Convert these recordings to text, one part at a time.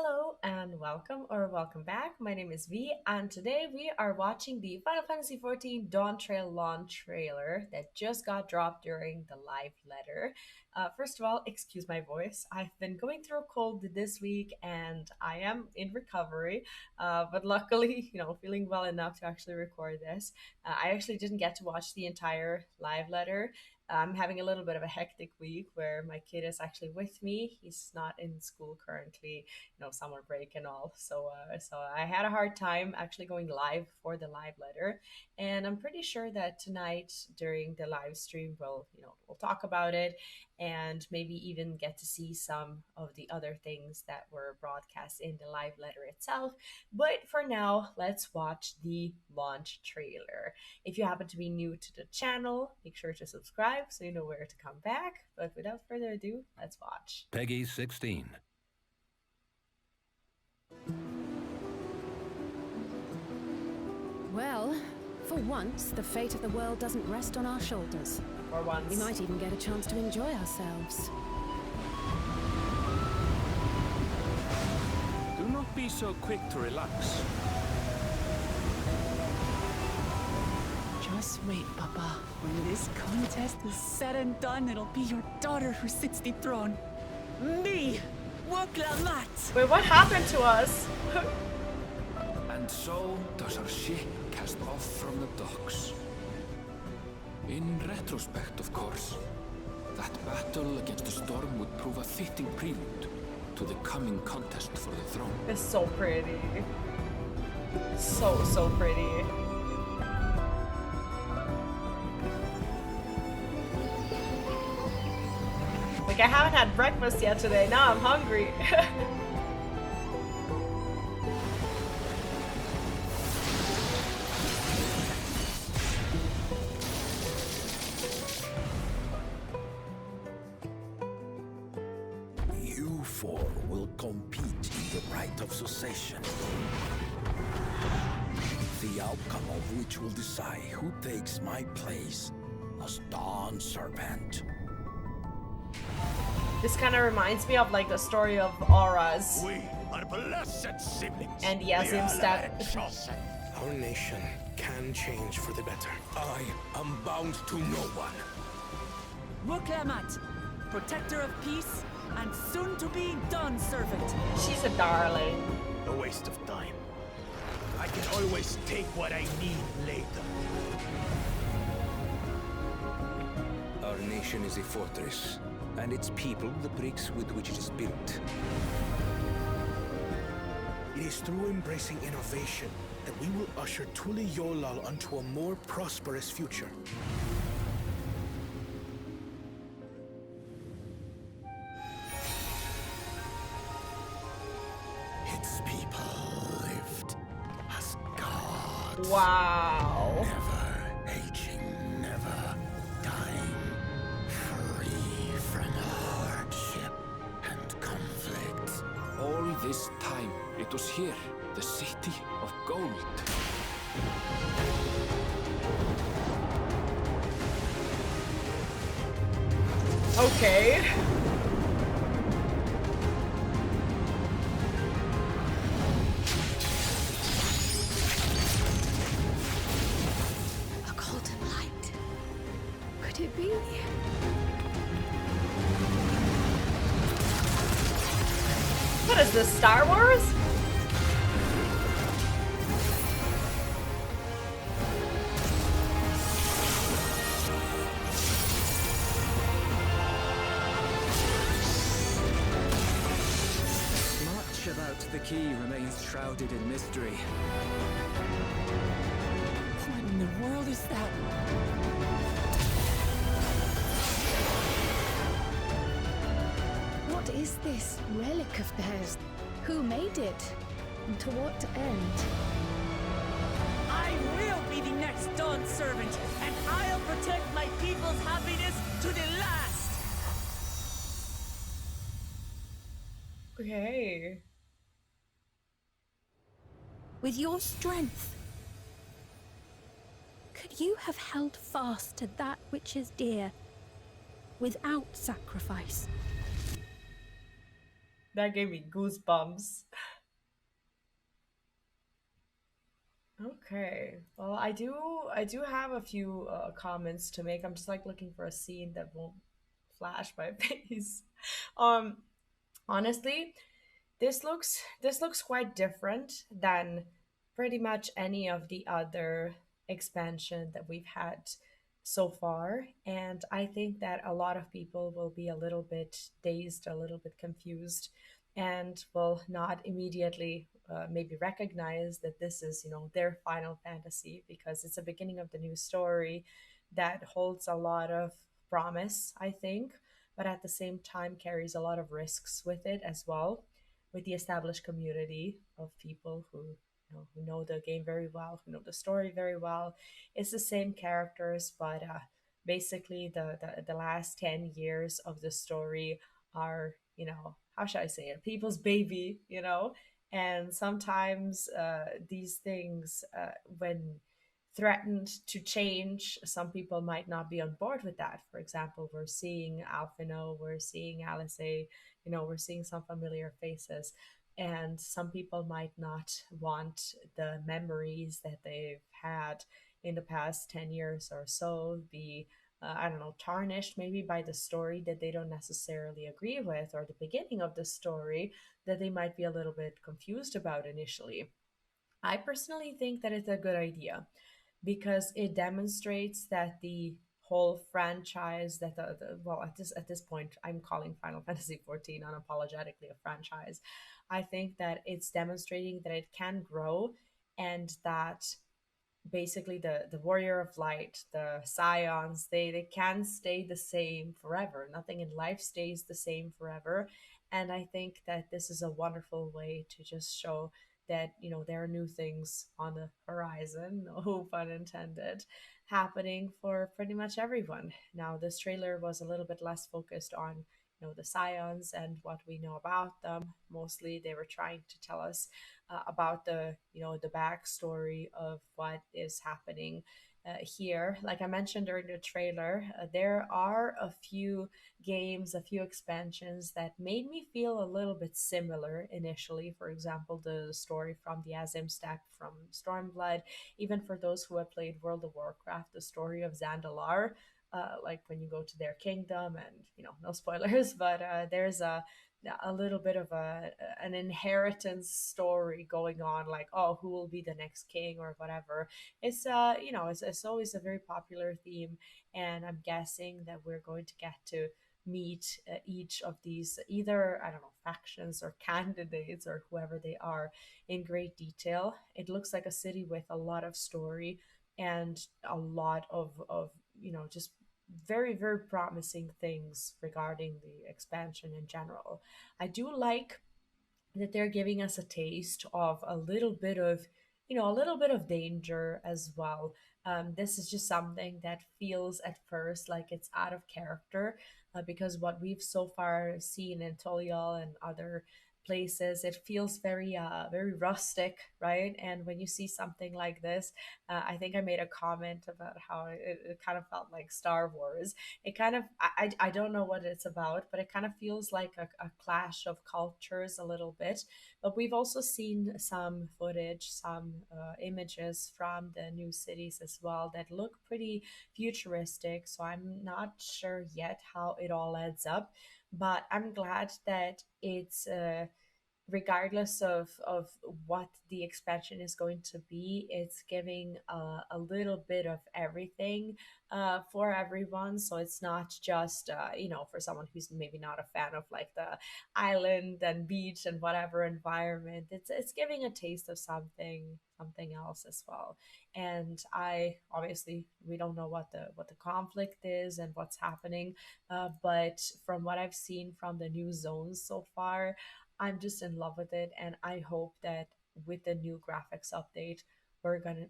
Hello and welcome back. My name is V, and today we are watching the Final Fantasy XIV Dawntrail Launch trailer that just got dropped during the live letter. First of all, excuse my voice. I've been going through a cold this week and I am in recovery, but luckily, feeling well enough to actually record this. I actually didn't get to watch the entire live letter. I'm having a little bit of a hectic week where my kid is actually with me. He's not in school currently, summer break and all. So I had a hard time actually going live for the live letter, and I'm pretty sure that tonight during the live stream we'll talk about it and maybe even get to see some of the other things that were broadcast in the live letter itself. But for now, let's watch the launch trailer. If you happen to be new to the channel, make sure to subscribe so you know where to come back. But without further ado, let's watch. Peggy 16. Well, for once, the fate of the world doesn't rest on our shoulders. For once. We might even get a chance to enjoy ourselves. Do not be so quick to relax. Just wait, Papa. When this contest is said and done, it'll be your daughter who sits the throne. Me! Woklamat! Wait, what happened to us? And so does our ship cast off from the docks. In retrospect, of course, that battle against the storm would prove a fitting prelude to the coming contest for the throne. It's so pretty. So pretty. Like, I haven't had breakfast yet today. Now I'm hungry. You four will compete in the right of succession. The outcome of which will decide who takes my place as Dawn Servant. This kind of reminds me of like the story of Auras We are blessed siblings. and Yazim step. Our nation can change for the better. I am bound to no one. Woklamat! Protector of peace, and soon to be Dawn Servant. She's a darling. A waste of time. I can always take what I need later. Our nation is a fortress, and its people the bricks with which it is built. It is through embracing innovation that we will usher Tuli Yolal onto a more prosperous future. Its people lived as gods. Wow. Never aging, never dying. Free from hardship and conflict. All this time, it was here, the city of gold. Okay. A golden light. Could it be? What is this, Star Wars? Much about the key remains shrouded in mystery. What in the world is that? What is this relic of theirs? Who made it? And to what end? I will be the next Dawn Servant, and I'll protect my people's happiness to the last! Okay. With your strength, could you have held fast to that which is dear without sacrifice? That gave me goosebumps. Okay. Well, I do have a few comments to make. I'm just like looking for a scene that won't flash my face. Um Honestly, this looks quite different than pretty much any of the other expansion that we've had so far, and I think that a lot of people will be a little bit dazed, a little bit confused, and will not immediately maybe recognize that this is, their Final Fantasy, because it's the beginning of the new story that holds a lot of promise, I think, but at the same time carries a lot of risks with it as well, with the established community of people who know the game very well, who know the story very well. It's the same characters, but basically the last 10 years of the story are, how should I say it, people's baby, and sometimes these things, when threatened to change, some people might not be on board with that. For example, we're seeing Alphino, we're seeing Alice, we're seeing some familiar faces. And some people might not want the memories that they've had in the past 10 years or so be, I don't know, tarnished maybe by the story that they don't necessarily agree with, or the beginning of the story that they might be a little bit confused about initially. I personally think that it's a good idea because it demonstrates that the whole franchise, that well, at this point I'm calling Final Fantasy XIV unapologetically a franchise. I think that it's demonstrating that it can grow, and that basically the warrior of light, the scions, they can stay the same forever. Nothing in life stays the same forever, and I think that this is a wonderful way to just show that there are new things on the horizon, no pun intended, happening for pretty much everyone. Now, this trailer was a little bit less focused on the scions and what we know about them. Mostly they were trying to tell us about the backstory of what is happening here. Like I mentioned during the trailer, there are a few games, a few expansions that made me feel a little bit similar initially. For example, the story from the Azim Steppe from Stormblood. Even for those who have played World of Warcraft, the story of Zandalar, like when you go to their kingdom, and no spoilers, but there's a little bit of an inheritance story going on, like, oh, who will be the next king or whatever. It's always a very popular theme, and I'm guessing that we're going to get to meet each of these, either, I don't know, factions or candidates or whoever they are, in great detail. It looks like a city with a lot of story and a lot of just very, very promising things regarding the expansion in general. I do like that they're giving us a taste of a little bit of, a little bit of danger as well. This is just something that feels at first like it's out of character, because what we've so far seen in Tolial and other places, it feels very very rustic, right? And when you see something like this, I think I made a comment about how it kind of felt like Star Wars. It kind of, I don't know what it's about, but it kind of feels like a clash of cultures a little bit. But we've also seen some footage, some images from the new cities as well that look pretty futuristic. So I'm not sure yet how it all adds up, but I'm glad that it's regardless of what the expansion is going to be, it's giving a little bit of everything for everyone. So it's not just for someone who's maybe not a fan of like the island and beach and whatever environment. It's giving a taste of something else as well. And I obviously, we don't know what the conflict is and what's happening, but from what I've seen from the new zones so far, I'm just in love with it, and I hope that with the new graphics update, we're gonna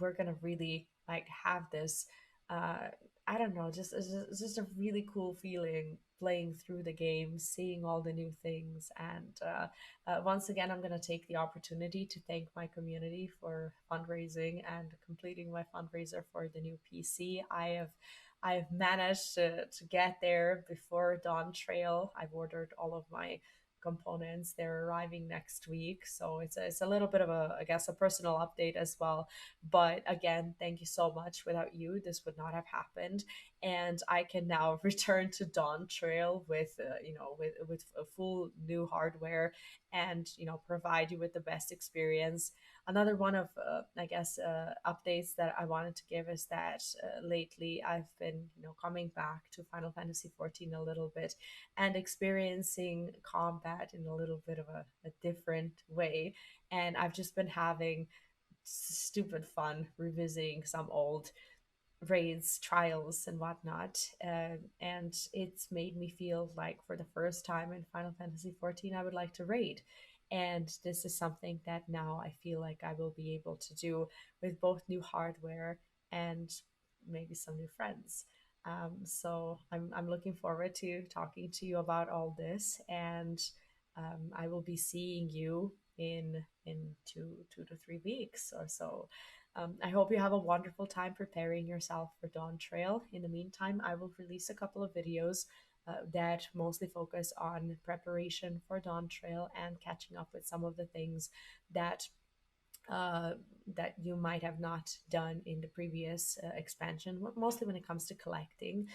we're gonna really like have this. Uh, I don't know, it's just a really cool feeling playing through the game, seeing all the new things, and once again, I'm gonna take the opportunity to thank my community for fundraising and completing my fundraiser for the new PC. I have managed to get there before Dawn Trail. I've ordered all of my components. They're arriving next week, so it's a little bit of a, I guess, a personal update as well. But again, thank you so much. Without you, this would not have happened, and I can now return to Dawntrail with with a full new hardware, and provide you with the best experience. Another one of updates that I wanted to give is that lately I've been coming back to Final Fantasy XIV a little bit and experiencing combat in a little bit of a different way, and I've just been having stupid fun revisiting some old raids, trials, and whatnot. And it's made me feel like for the first time in Final Fantasy XIV, I would like to raid. And this is something that now I feel like I will be able to do with both new hardware and maybe some new friends. So I'm looking forward to talking to you about all this, and I will be seeing you in 2 to 3 weeks or so. I hope you have a wonderful time preparing yourself for Dawntrail. In the meantime, I will release a couple of videos that mostly focus on preparation for Dawntrail and catching up with some of the things that uh, that you might have not done in the previous expansion, mostly when it comes to collecting.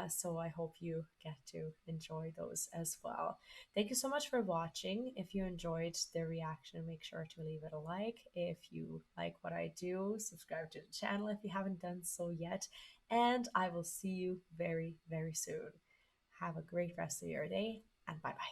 So I hope you get to enjoy those as well. Thank you so much for watching. If you enjoyed the reaction, make sure to leave it a like. If you like what I do, subscribe to the channel if you haven't done so yet. And I will see you very, very soon. Have a great rest of your day, and bye bye.